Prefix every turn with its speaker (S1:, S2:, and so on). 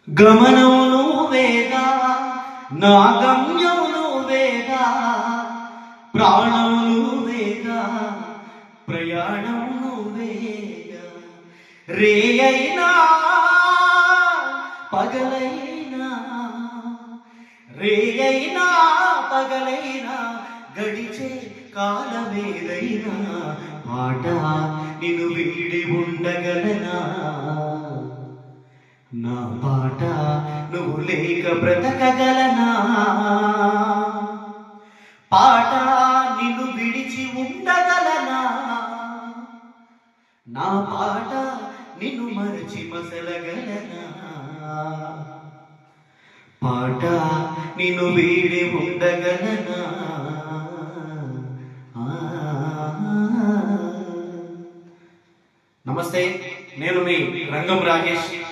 S1: గమనము నువ్వేగా, నా గమ్యము నువ్వేగా, ప్రాణము నువ్వేగా, ప్రయాణము నువ్వేగా. రేయైనా పగలైనా, రేయైనా పగలైనా, గడిచే కాలమేదైనా మాట నిన్ను వీడి ఉండగలనా? నా పాట నువ్వు లేక బ్రతకగలనా? పాట నిన్ను విడిచి ఉండగలనా? నా పాట నిన్ను మరచి మసలగలనా? పాట నిన్ను వీడి ఉండగలనా? నమస్తే, నేను మీ రంగం రాజేష్.